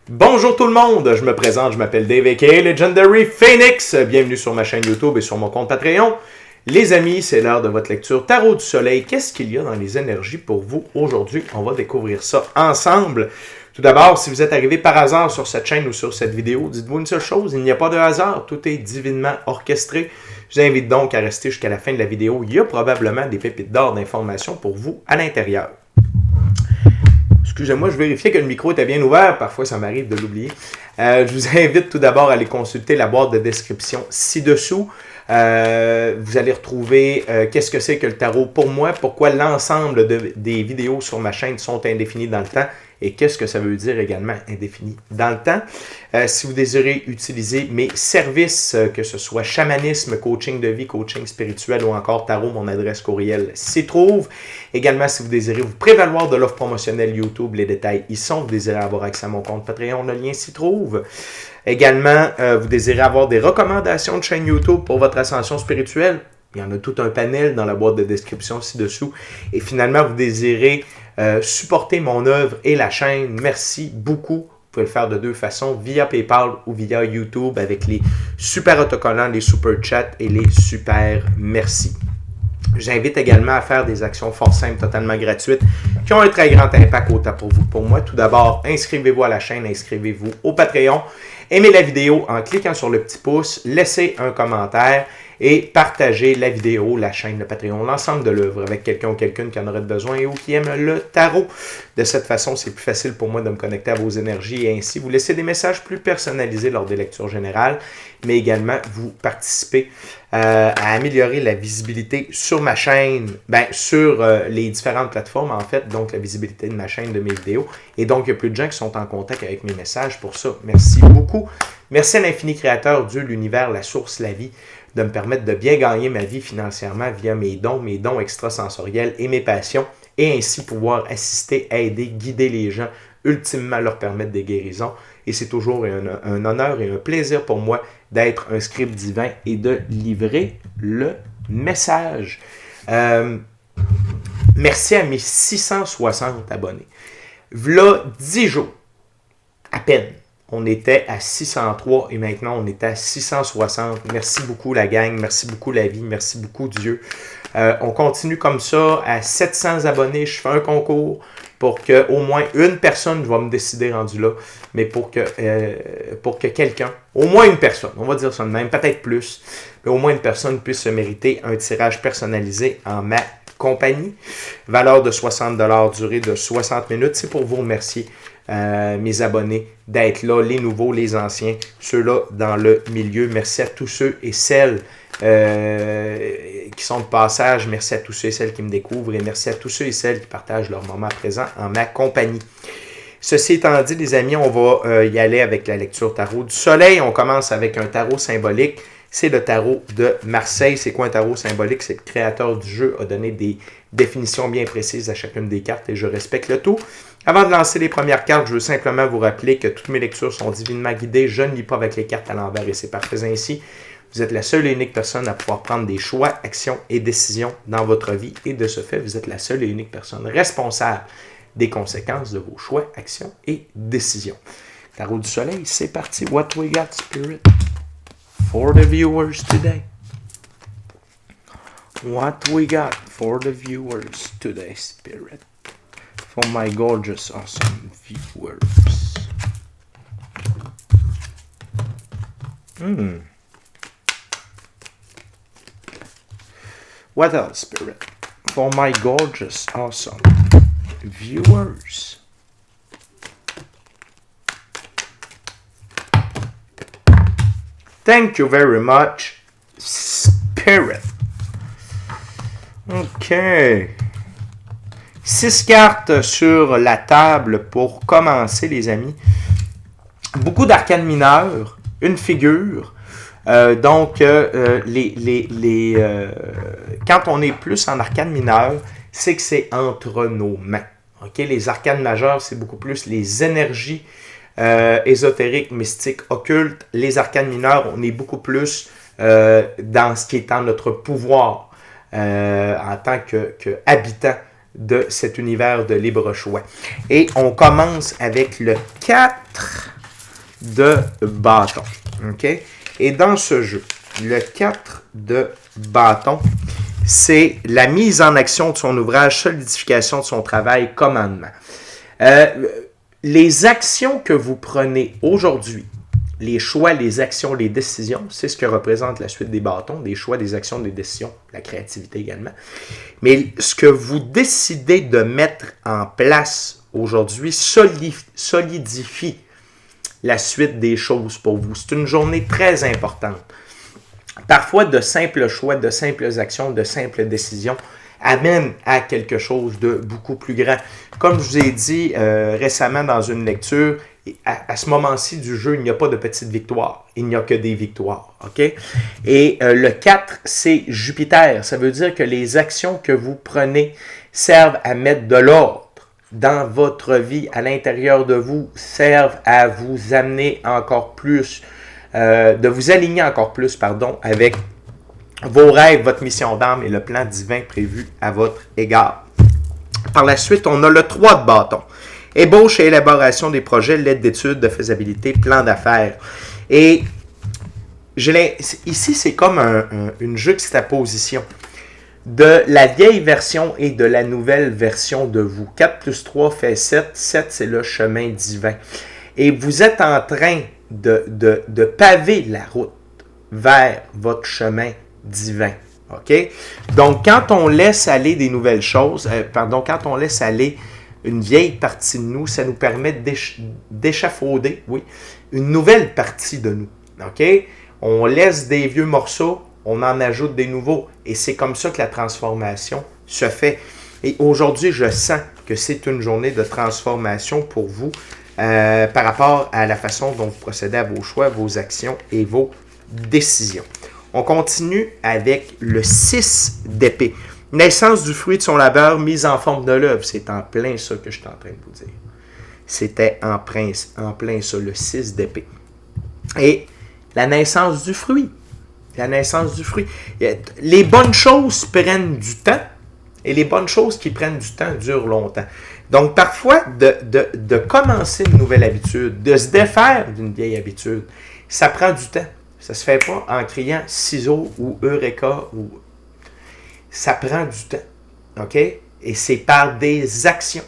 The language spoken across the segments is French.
Bonjour tout le monde, je me présente, je m'appelle Dave aka Legendary Phoenix. Bienvenue sur ma chaîne YouTube et sur mon compte Patreon. Les amis, c'est l'heure de votre lecture Tarot du Soleil. Qu'est-ce qu'il y a dans les énergies pour vous aujourd'hui? On va découvrir ça ensemble. Tout d'abord, si vous êtes arrivé par hasard sur cette chaîne ou sur cette vidéo, dites-vous une seule chose, il n'y a pas de hasard, tout est divinement orchestré. Je vous invite donc à rester jusqu'à la fin de la vidéo. Il y a probablement des pépites d'or d'informations pour vous à l'intérieur. Excusez-moi, je vérifiais que le micro était bien ouvert. Parfois, ça m'arrive de l'oublier. Je vous invite tout d'abord à aller consulter la boîte de description ci-dessous. Vous allez retrouver qu'est-ce que c'est que le tarot pour moi, pourquoi l'ensemble des vidéos sur ma chaîne sont indéfinies dans le temps et qu'est-ce que ça veut dire également indéfini dans le temps. Si vous désirez utiliser mes services, que ce soit chamanisme, coaching de vie, coaching spirituel ou encore tarot, mon adresse courriel s'y trouve. Également, si vous désirez vous prévaloir de l'offre promotionnelle YouTube, les détails y sont. Vous désirez avoir accès à mon compte Patreon, le lien s'y trouve. Également, vous désirez avoir des recommandations de chaîne YouTube pour votre ascension spirituelle. Il y en a tout un panel dans la boîte de description ci-dessous. Et finalement, vous désirez supporter mon œuvre et la chaîne. Merci beaucoup. Vous pouvez le faire de deux façons, via PayPal ou via YouTube avec les super autocollants, les super chats et les super merci. J'invite également à faire des actions fort simples, totalement gratuites, qui ont un très grand impact autant pour vous que pour moi. Tout d'abord, inscrivez-vous à la chaîne, inscrivez-vous au Patreon, aimez la vidéo en cliquant sur le petit pouce, laissez un commentaire et partagez la vidéo, la chaîne, le Patreon, l'ensemble de l'œuvre avec quelqu'un ou quelqu'une qui en aurait besoin et ou qui aime le tarot. De cette façon, c'est plus facile pour moi de me connecter à vos énergies et ainsi vous laisser des messages plus personnalisés lors des lectures générales, mais également vous participez à améliorer la visibilité sur ma chaîne, sur les différentes plateformes en fait, donc la visibilité de ma chaîne, de mes vidéos. Et donc, il y a plus de gens qui sont en contact avec mes messages pour ça. Merci beaucoup. Merci à l'infini créateur, Dieu, l'univers, la source, la vie, de me permettre de bien gagner ma vie financièrement via mes dons extrasensoriels et mes passions, et ainsi pouvoir assister, aider, guider les gens, ultimement leur permettre des guérisons. Et c'est toujours un honneur et un plaisir pour moi d'être un scribe divin et de livrer le message. Merci à mes 660 abonnés. V'là 10 jours, à peine. On était à 603 et maintenant on est à 660. Merci beaucoup la gang, merci beaucoup la vie, merci beaucoup Dieu. On continue comme ça à 700 abonnés. Je fais un concours pour que au moins une personne, je vais me décider rendu là, mais pour que quelqu'un, au moins une personne, on va dire ça de même, peut-être plus, mais au moins une personne puisse se mériter un tirage personnalisé en ma compagnie. Valeur de 60$, durée de 60 minutes. C'est pour vous remercier, mes abonnés, d'être là, les nouveaux, les anciens, ceux-là dans le milieu. Merci à tous ceux et celles qui sont de passage. Merci à tous ceux et celles qui me découvrent. Et merci à tous ceux et celles qui partagent leur moment présent en ma compagnie. Ceci étant dit, les amis, on va y aller avec la lecture tarot du soleil. On commence avec un tarot symbolique. C'est le tarot de Marseille. C'est quoi un tarot symbolique? C'est que le créateur du jeu a donné des définitions bien précises à chacune des cartes et je respecte le tout. Avant de lancer les premières cartes, je veux simplement vous rappeler que toutes mes lectures sont divinement guidées. Je ne lis pas avec les cartes à l'envers et c'est parfait ainsi. Vous êtes la seule et unique personne à pouvoir prendre des choix, actions et décisions dans votre vie. Et de ce fait, vous êtes la seule et unique personne responsable des conséquences de vos choix, actions et décisions. Tarot du soleil, c'est parti. What we got, Spirit? For the viewers today. What we got for the viewers today, Spirit. For my gorgeous, awesome viewers. What else, Spirit? For my gorgeous, awesome viewers. Thank you very much, Spirit. OK. 6 cartes sur la table pour commencer, les amis. Beaucoup d'arcanes mineures, une figure. Quand on est plus en arcane mineure, c'est que c'est entre nos mains. Okay? Les arcanes majeures, c'est beaucoup plus les énergies ésotériques, mystiques, occultes. Les arcanes mineures, on est beaucoup plus dans ce qui est en notre pouvoir en tant qu'habitant de cet univers de libre choix. Et on commence avec le 4 de bâton. OK? Et dans ce jeu, le 4 de bâton, c'est la mise en action de son ouvrage, solidification de son travail, commandement. Les actions que vous prenez aujourd'hui, les choix, les actions, les décisions, c'est ce que représente la suite des bâtons, des choix, des actions, des décisions, la créativité également. Mais ce que vous décidez de mettre en place aujourd'hui solidifie la suite des choses pour vous. C'est une journée très importante. Parfois, de simples choix, de simples actions, de simples décisions amènent à quelque chose de beaucoup plus grand. Comme je vous ai dit récemment dans une lecture, à ce moment-ci du jeu, il n'y a pas de petites victoires. Il n'y a que des victoires. Okay? Et le 4, c'est Jupiter. Ça veut dire que les actions que vous prenez servent à mettre de l'ordre dans votre vie, à l'intérieur de vous, servent à vous amener encore plus, de vous aligner encore plus, avec vos rêves, votre mission d'âme et le plan divin prévu à votre égard. Par la suite, on a le 3 de bâton. Ébauche et élaboration des projets, l'aide d'études, de faisabilité, plan d'affaires. Et ici, c'est comme une juxtaposition de la vieille version et de la nouvelle version de vous. 4 plus 3 fait 7. 7, c'est le chemin divin. Et vous êtes en train de paver la route vers votre chemin divin. OK? Donc, quand on laisse aller des nouvelles choses, quand on laisse aller une vieille partie de nous, ça nous permet d'échafauder, une nouvelle partie de nous. OK? On laisse des vieux morceaux, on en ajoute des nouveaux. Et c'est comme ça que la transformation se fait. Et aujourd'hui, je sens que c'est une journée de transformation pour vous par rapport à la façon dont vous procédez à vos choix, vos actions et vos décisions. On continue avec le 6 d'épée. Naissance du fruit de son labeur, mise en forme de l'œuvre. C'est en plein ça que je suis en train de vous dire. C'était en plein ça, le 6 d'épée. Et la naissance du fruit. La naissance du fruit. Les bonnes choses prennent du temps et les bonnes choses qui prennent du temps durent longtemps. Donc, parfois, de commencer une nouvelle habitude, de se défaire d'une vieille habitude, ça prend du temps. Ça ne se fait pas en criant ciseaux ou eureka. Ça prend du temps. OK? Et c'est par des actions.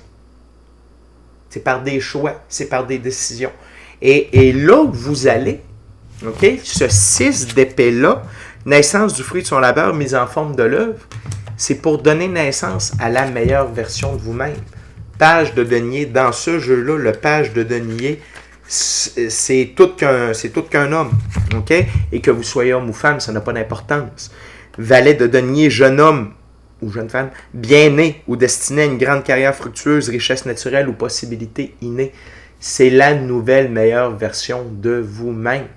C'est par des choix. C'est par des décisions. Et là où vous allez, OK? Ce 6 d'épée-là, naissance du fruit de son labeur, mise en forme de l'œuvre, c'est pour donner naissance à la meilleure version de vous-même. Page de denier. Dans ce jeu-là, le page de denier, c'est tout qu'un homme. OK? Et que vous soyez homme ou femme, ça n'a pas d'importance. Valet de denier, jeune homme ou jeune femme, bien né ou destiné à une grande carrière fructueuse, richesse naturelle ou possibilité innée. C'est la nouvelle meilleure version de vous-même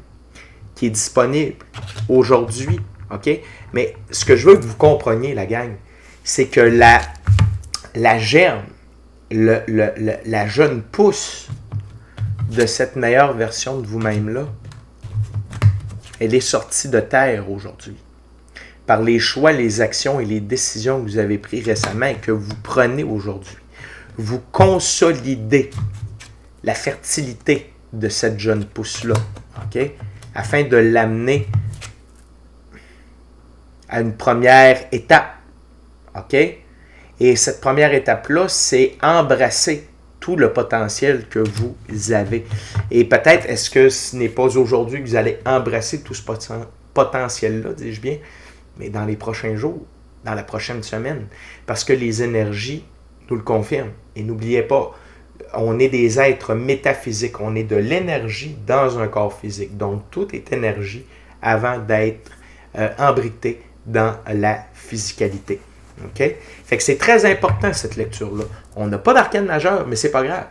qui est disponible aujourd'hui. OK? Mais ce que je veux que vous compreniez, la gang, c'est que la germe, la jeune pousse de cette meilleure version de vous-même-là, elle est sortie de terre aujourd'hui. Par les choix, les actions et les décisions que vous avez prises récemment et que vous prenez aujourd'hui. Vous consolidez la fertilité de cette jeune pousse-là, OK? Afin de l'amener à une première étape, OK? Et cette première étape-là, c'est embrasser tout le potentiel que vous avez. Et peut-être, est-ce que ce n'est pas aujourd'hui que vous allez embrasser tout ce potentiel-là, dis-je bien, mais dans les prochains jours, dans la prochaine semaine, parce que les énergies nous le confirment. Et n'oubliez pas, on est des êtres métaphysiques, on est de l'énergie dans un corps physique. Donc, tout est énergie avant d'être embriqueté dans la physicalité. OK? Fait que c'est très important cette lecture-là. On n'a pas d'arcane majeur, mais c'est pas grave.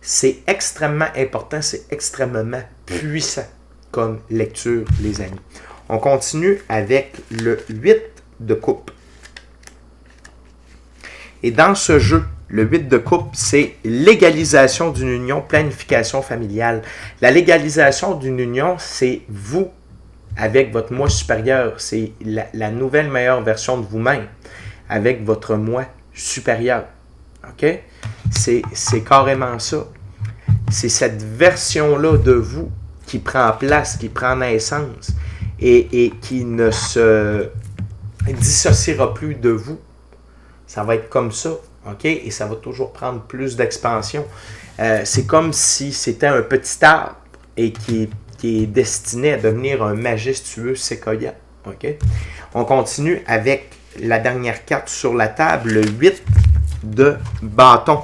C'est extrêmement important, c'est extrêmement puissant comme lecture, les amis. On continue avec le 8 de coupe. Et dans ce jeu, le 8 de coupe, c'est légalisation d'une union, planification familiale. La légalisation d'une union, c'est vous avec votre moi supérieur. C'est la nouvelle meilleure version de vous-même avec votre moi supérieur. OK? C'est carrément ça. C'est cette version-là de vous qui prend place, qui prend naissance et qui ne se dissociera plus de vous. Ça va être comme ça, OK? Et ça va toujours prendre plus d'expansion. C'est comme si c'était un petit arbre et qui est destiné à devenir un majestueux séquoia, OK? On continue avec la dernière carte sur la table, le 8 de bâton.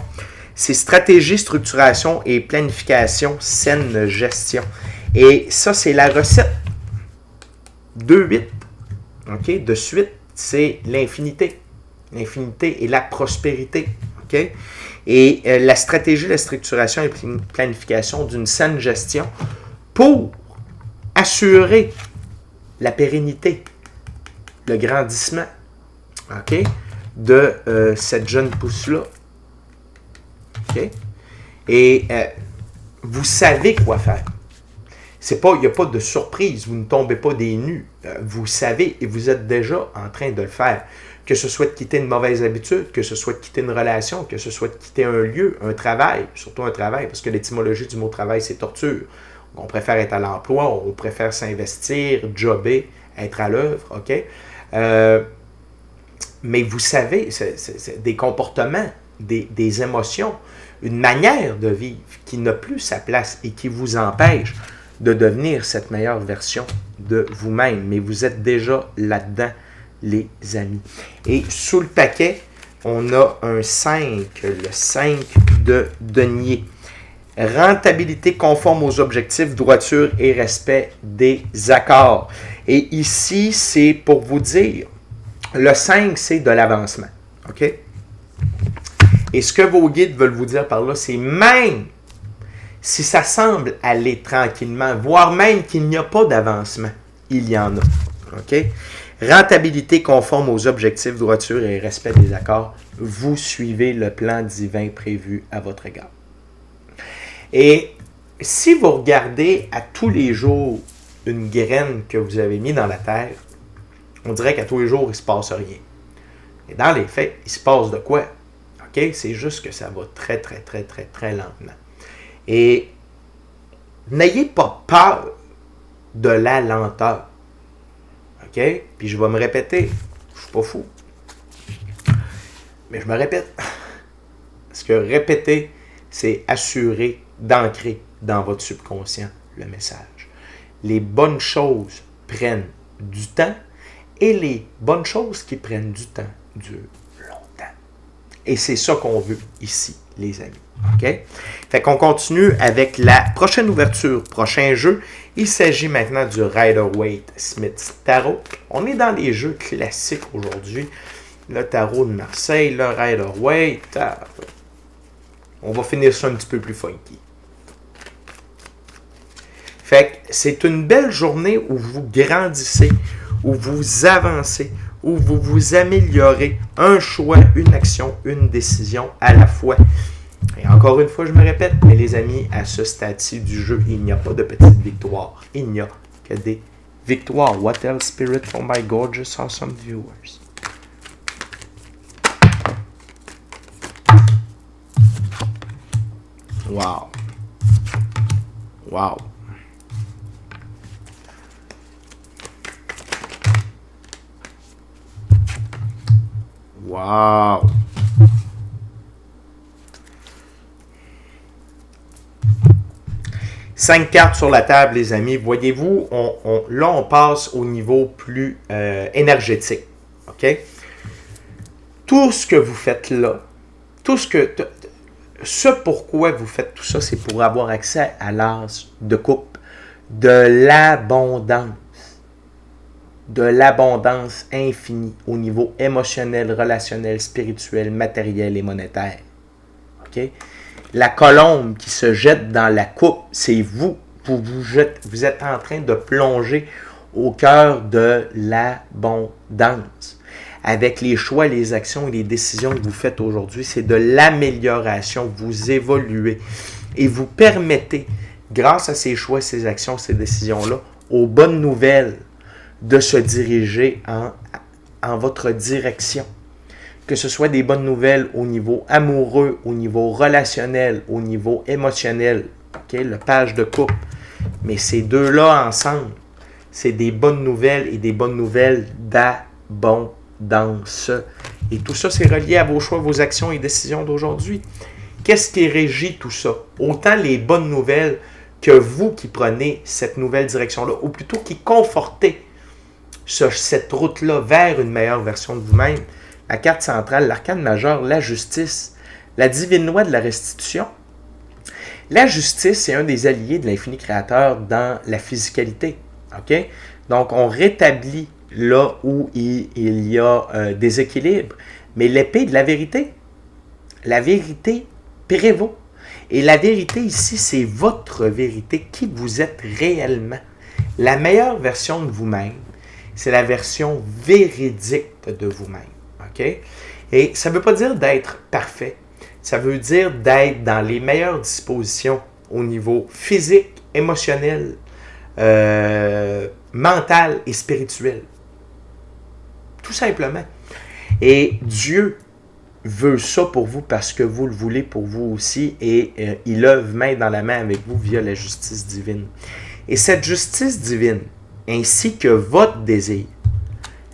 C'est stratégie, structuration et planification, saine gestion. Et ça, c'est la recette. 2-8, OK? De suite, c'est l'infinité. L'infinité et la prospérité, OK? Et la stratégie, la structuration et planification d'une saine gestion pour assurer la pérennité, le grandissement, OK? De cette jeune pousse-là. OK? Et vous savez quoi faire. Il n'y a pas de surprise, vous ne tombez pas des nues. Vous savez et vous êtes déjà en train de le faire. Que ce soit de quitter une mauvaise habitude, que ce soit de quitter une relation, que ce soit de quitter un lieu, un travail, surtout un travail, parce que l'étymologie du mot travail, c'est torture. On préfère être à l'emploi, on préfère s'investir, jobber, être à l'œuvre, OK? Mais vous savez, c'est des comportements, des émotions, une manière de vivre qui n'a plus sa place et qui vous empêche de devenir cette meilleure version de vous-même. Mais vous êtes déjà là-dedans, les amis. Et sous le paquet, on a un 5, le 5 de denier. Rentabilité conforme aux objectifs, droiture et respect des accords. Et ici, c'est pour vous dire, le 5, c'est de l'avancement. OK? Et ce que vos guides veulent vous dire par là, c'est même si ça semble aller tranquillement, voire même qu'il n'y a pas d'avancement, il y en a. OK? Rentabilité conforme aux objectifs, droiture et respect des accords. Vous suivez le plan divin prévu à votre égard. Et si vous regardez à tous les jours une graine que vous avez mise dans la terre, on dirait qu'à tous les jours, il ne se passe rien. Et dans les faits, il se passe de quoi? OK? C'est juste que ça va très, très, très, très, très lentement. Et n'ayez pas peur de la lenteur. OK? Puis je vais me répéter. Je ne suis pas fou. Mais je me répète. Parce que répéter, c'est assurer d'ancrer dans votre subconscient le message. Les bonnes choses prennent du temps et les bonnes choses qui prennent du temps durent longtemps. Et c'est ça qu'on veut ici, les amis. OK? Fait qu'on continue avec la prochaine ouverture, prochain jeu. Il s'agit maintenant du Rider-Waite-Smith Tarot. On est dans les jeux classiques aujourd'hui. Le tarot de Marseille, le Rider-Waite. On va finir ça un petit peu plus funky. Fait que c'est une belle journée où vous grandissez, où vous avancez, où vous vous améliorez. Un choix, une action, une décision à la fois. Et encore une fois, je me répète, mais les amis, à ce stade-ci du jeu, il n'y a pas de petites victoires. Il n'y a que des victoires. What else, Spirit, for my gorgeous, awesome viewers? Wow. Wow. Wow. Cinq cartes sur la table, les amis. Voyez-vous, là, on passe au niveau plus énergétique. OK? Tout ce que vous faites là, ce pourquoi vous faites tout ça, c'est pour avoir accès à l'as de coupe, de l'abondance infinie au niveau émotionnel, relationnel, spirituel, matériel et monétaire. OK? La colombe qui se jette dans la coupe, c'est vous. Vous êtes en train de plonger au cœur de l'abondance. Avec les choix, les actions et les décisions que vous faites aujourd'hui, c'est de l'amélioration. Vous évoluez et vous permettez, grâce à ces choix, ces actions, ces décisions-là, aux bonnes nouvelles, de se diriger en votre direction. Que ce soit des bonnes nouvelles au niveau amoureux, au niveau relationnel, au niveau émotionnel. Okay? Le page de coupe. Mais ces deux-là ensemble, c'est des bonnes nouvelles et des bonnes nouvelles d'abondance. Et tout ça, c'est relié à vos choix, vos actions et décisions d'aujourd'hui. Qu'est-ce qui régit tout ça? Autant les bonnes nouvelles que vous qui prenez cette nouvelle direction-là, ou plutôt qui confortez cette route-là vers une meilleure version de vous-même. La carte centrale, l'arcane majeur, la justice, la divine loi de la restitution. La justice, c'est un des alliés de l'infini créateur dans la physicalité. Okay? Donc, on rétablit là où il y a déséquilibre. Mais l'épée de la vérité prévaut. Et la vérité ici, c'est votre vérité, qui vous êtes réellement. La meilleure version de vous-même, c'est la version véridique de vous-même. Okay? Et ça ne veut pas dire d'être parfait. Ça veut dire d'être dans les meilleures dispositions au niveau physique, émotionnel, mental et spirituel. Tout simplement. Et Dieu veut ça pour vous parce que vous le voulez pour vous aussi et il œuvre main dans la main avec vous via la justice divine. Et cette justice divine, ainsi que votre désir,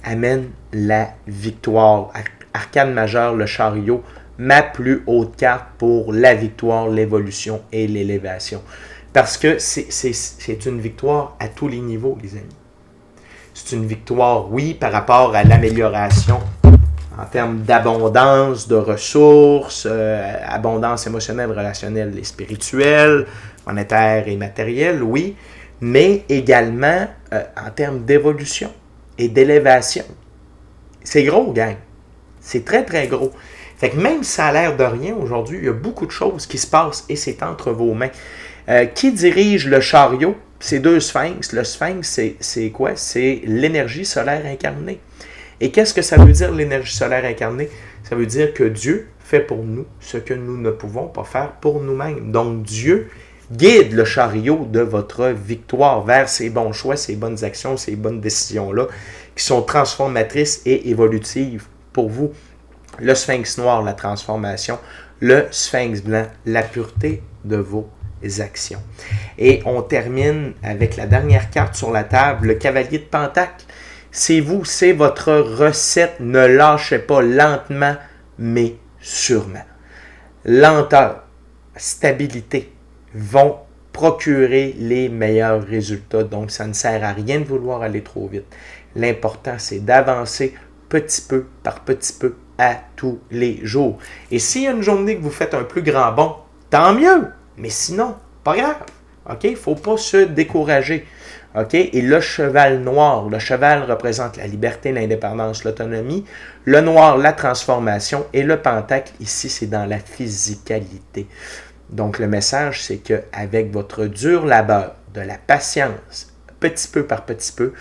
amène la victoire. Arcane majeur, le chariot, ma plus haute carte pour la victoire, l'évolution et l'élévation. Parce que c'est une victoire à tous les niveaux, les amis. C'est une victoire, oui, par rapport à l'amélioration en termes d'abondance, de ressources, abondance émotionnelle, relationnelle et spirituelle, monétaire et matérielle, oui, mais également en termes d'évolution et d'élévation. C'est gros, gang. C'est très, très gros. Fait que même si ça a l'air de rien aujourd'hui, il y a beaucoup de choses qui se passent et c'est entre vos mains. Qui dirige le chariot? C'est deux sphinx. Le sphinx, c'est quoi? C'est l'énergie solaire incarnée. Et qu'est-ce que ça veut dire, l'énergie solaire incarnée? Ça veut dire que Dieu fait pour nous ce que nous ne pouvons pas faire pour nous-mêmes. Donc, Dieu guide le chariot de votre victoire vers ces bons choix, ces bonnes actions, ces bonnes décisions-là, qui sont transformatrices et évolutives pour vous. Le sphinx noir, la transformation. Le sphinx blanc, la pureté de vos actions. Et on termine avec la dernière carte sur la table, le cavalier de Pentacle. C'est vous, c'est votre recette. Ne lâchez pas, lentement, mais sûrement. Lenteur, stabilité vont procurer les meilleurs résultats. Donc, ça ne sert à rien de vouloir aller trop vite. L'important, c'est d'avancer petit peu par petit peu à tous les jours. Et s'il y a une journée que vous faites un plus grand bond, tant mieux. Mais sinon, pas grave. OK? Il ne faut pas se décourager. OK? Et le cheval noir, le cheval représente la liberté, l'indépendance, l'autonomie. Le noir, la transformation. Et le pentacle, ici, c'est dans la physicalité. Donc, le message, c'est qu'avec votre dur labeur, de la patience, petit peu par petit peu,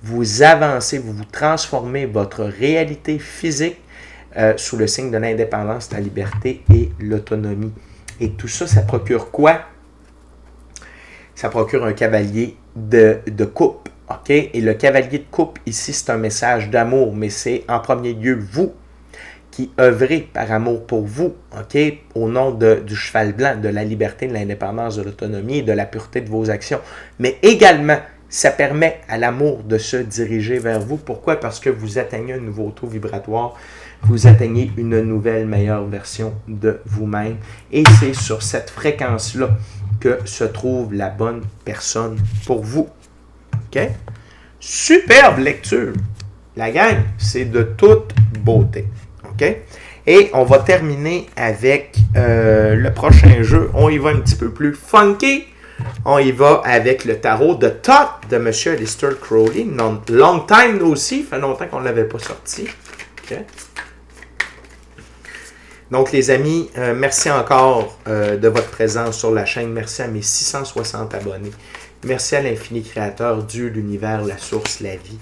vous avancez, vous transformez votre réalité physique sous le signe de l'indépendance, la liberté et l'autonomie. Et tout ça, ça procure quoi? Ça procure un cavalier de coupe. OK? Et le cavalier de coupe, ici, c'est un message d'amour, mais c'est en premier lieu vous qui œuvrez par amour pour vous, OK? Au nom du cheval blanc, de la liberté, de l'indépendance, de l'autonomie et de la pureté de vos actions. Mais également, ça permet à l'amour de se diriger vers vous. Pourquoi? Parce que vous atteignez un nouveau taux vibratoire. Vous atteignez une nouvelle, meilleure version de vous-même. Et c'est sur cette fréquence-là que se trouve la bonne personne pour vous. OK? Superbe lecture. La gang, c'est de toute beauté. OK? Et on va terminer avec le prochain jeu. On y va un petit peu plus funky. On y va avec le tarot de Thoth de M. Aleister Crowley. Long time aussi. Il fait longtemps qu'on ne l'avait pas sorti. OK? Donc, les amis, merci encore de votre présence sur la chaîne. Merci à mes 660 abonnés. Merci à l'infini créateur, Dieu, l'univers, la source, la vie.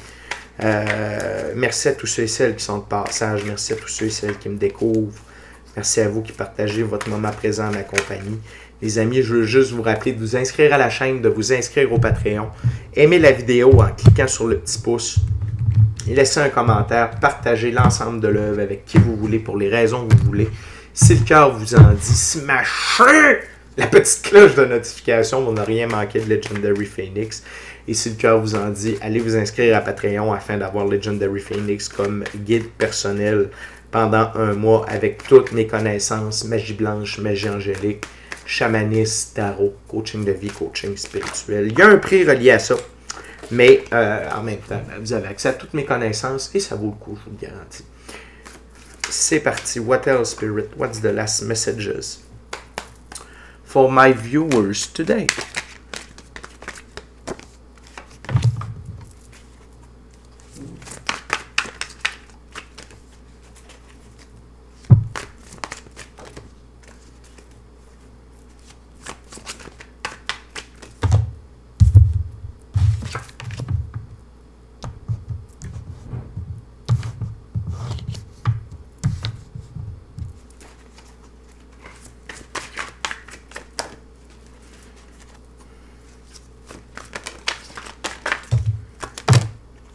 Merci à tous ceux et celles qui sont de passage. Merci à tous ceux et celles qui me découvrent. Merci à vous qui partagez votre moment présent en ma compagnie. Les amis, je veux juste vous rappeler de vous inscrire à la chaîne, de vous inscrire au Patreon. Aimez la vidéo en cliquant sur le petit pouce. Et laissez un commentaire, partagez l'ensemble de l'œuvre avec qui vous voulez, pour les raisons que vous voulez. Si le cœur vous en dit, smashez la petite cloche de notification pour ne rien manquer de Legendary Phoenix. Et si le cœur vous en dit, allez vous inscrire à Patreon afin d'avoir Legendary Phoenix comme guide personnel pendant un mois avec toutes mes connaissances, magie blanche, magie angélique, chamanisme, tarot, coaching de vie, coaching spirituel. Il y a un prix relié à ça, mais en même temps, vous avez accès à toutes mes connaissances et ça vaut le coup, je vous le garantis. C'est parti. What else, Spirit? What's the last messages for my viewers today?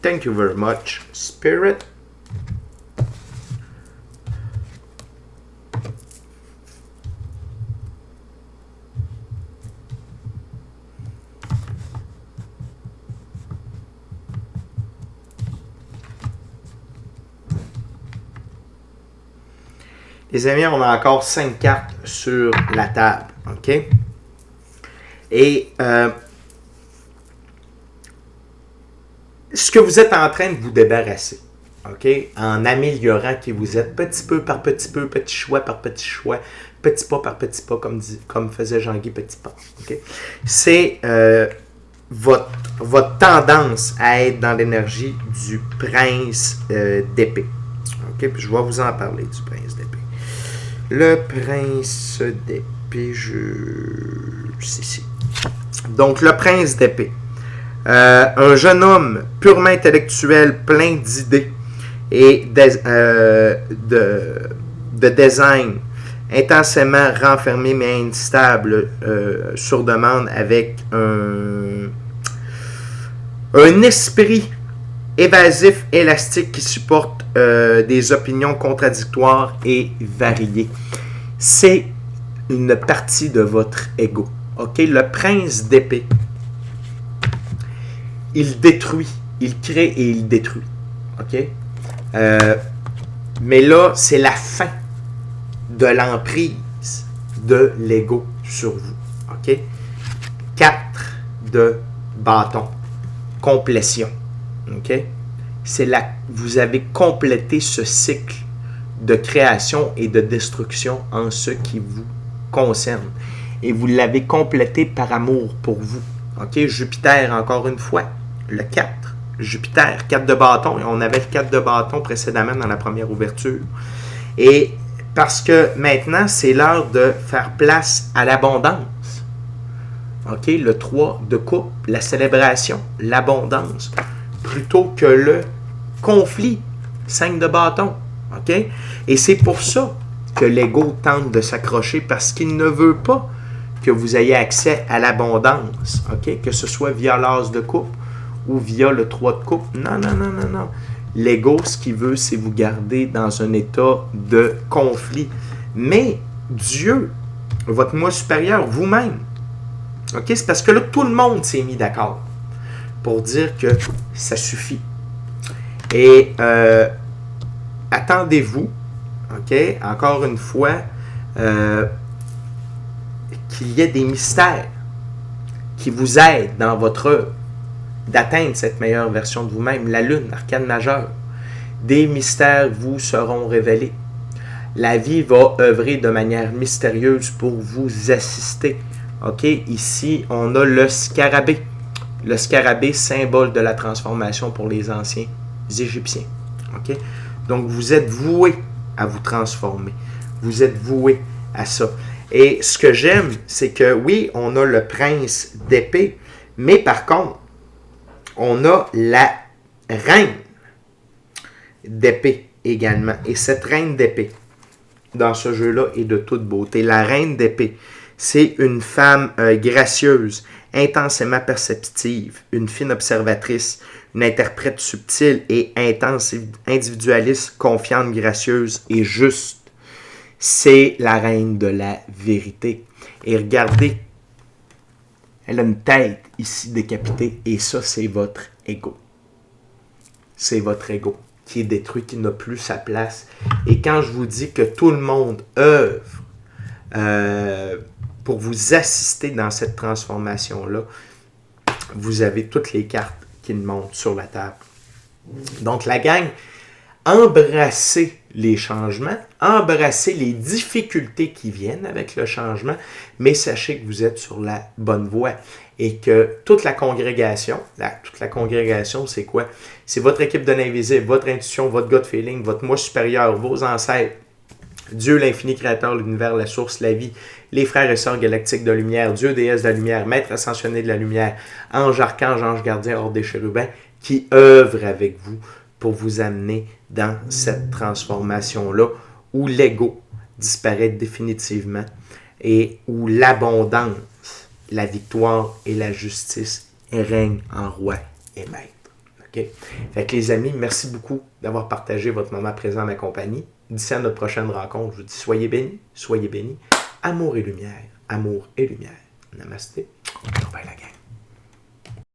Thank you very much, Spirit. Les amis, on a encore 5 cartes sur la table, ok? Et ce que vous êtes en train de vous débarrasser, ok? En améliorant qui vous êtes, petit peu par petit peu, petit choix par petit choix, petit pas par petit pas, comme faisait Jean-Guy Petit Pas, ok? C'est votre tendance à être dans l'énergie du prince d'épée. Ok? Puis je vais vous en parler du prince d'épée. Le prince d'épée, c'est ici. Donc, le prince d'épée. Un jeune homme purement intellectuel, plein d'idées et de design, intensément renfermé mais instable sur demande, avec un esprit évasif, élastique qui supporte des opinions contradictoires et variées. C'est une partie de votre ego. Ok, le prince d'épée, il détruit, il crée et il détruit. Ok, mais là, c'est la fin de l'emprise de l'ego sur vous. Ok, 4 de bâton, complétion. Ok, vous avez complété ce cycle de création et de destruction en ce qui vous concerne. Et vous l'avez complété par amour pour vous. Ok, Jupiter, encore une fois, le 4. Jupiter, 4 de bâton. On avait le 4 de bâton précédemment dans la première ouverture. Et parce que maintenant, c'est l'heure de faire place à l'abondance. Ok, le 3 de coupe, la célébration, l'abondance, plutôt que le conflit, 5 de bâton. Ok, et c'est pour ça que l'ego tente de s'accrocher, parce qu'il ne veut pas que vous ayez accès à l'abondance, ok, que ce soit via l'as de coupe ou via le 3 de coupe. Non, non, non, non, non. L'ego, ce qu'il veut, c'est vous garder dans un état de conflit. Mais Dieu, votre moi supérieur, vous-même, ok, c'est parce que là, tout le monde s'est mis d'accord pour dire que ça suffit. Et attendez-vous, ok, encore une fois, qu'il y ait des mystères qui vous aident dans votre œuvre d'atteindre cette meilleure version de vous-même. La lune, l'arcane majeure, des mystères vous seront révélés. La vie va œuvrer de manière mystérieuse pour vous assister. Ok, ici, on a le scarabée. Le scarabée, symbole de la transformation pour les anciens Égyptiens. Ok, donc vous êtes voués à vous transformer. Vous êtes voués à ça. Et ce que j'aime, c'est que oui, on a le prince d'épée, mais par contre, on a la reine d'épée également. Et cette reine d'épée, dans ce jeu-là, est de toute beauté. La reine d'épée, c'est une femme gracieuse, intensément perceptive, une fine observatrice, une interprète subtile et intense, individualiste, confiante, gracieuse et juste. C'est la reine de la vérité. Et regardez, elle a une tête ici décapitée. Et ça, c'est votre ego. C'est votre ego qui est détruit, qui n'a plus sa place. Et quand je vous dis que tout le monde œuvre pour vous assister dans cette transformation-là, vous avez toutes les cartes qui montent sur la table. Donc, la gang, embrassez les changements, embrassez les difficultés qui viennent avec le changement, mais sachez que vous êtes sur la bonne voie et que toute la congrégation, c'est quoi? C'est votre équipe de l'invisible, votre intuition, votre gut feeling, votre moi supérieur, vos ancêtres, Dieu, l'infini créateur, l'univers, la source, la vie, les frères et sœurs galactiques de lumière, Dieu, déesse de la lumière, maître ascensionné de la lumière, ange, archange, ange gardien, ordre des chérubins, qui œuvrent avec vous pour vous amener dans cette transformation-là où l'ego disparaît définitivement et où l'abondance, la victoire et la justice règnent en roi et maître. Okay? Fait que les amis, merci beaucoup d'avoir partagé votre moment présent à ma compagnie. D'ici à notre prochaine rencontre, je vous dis soyez bénis, amour et lumière, amour et lumière. Namasté. Bye la gang.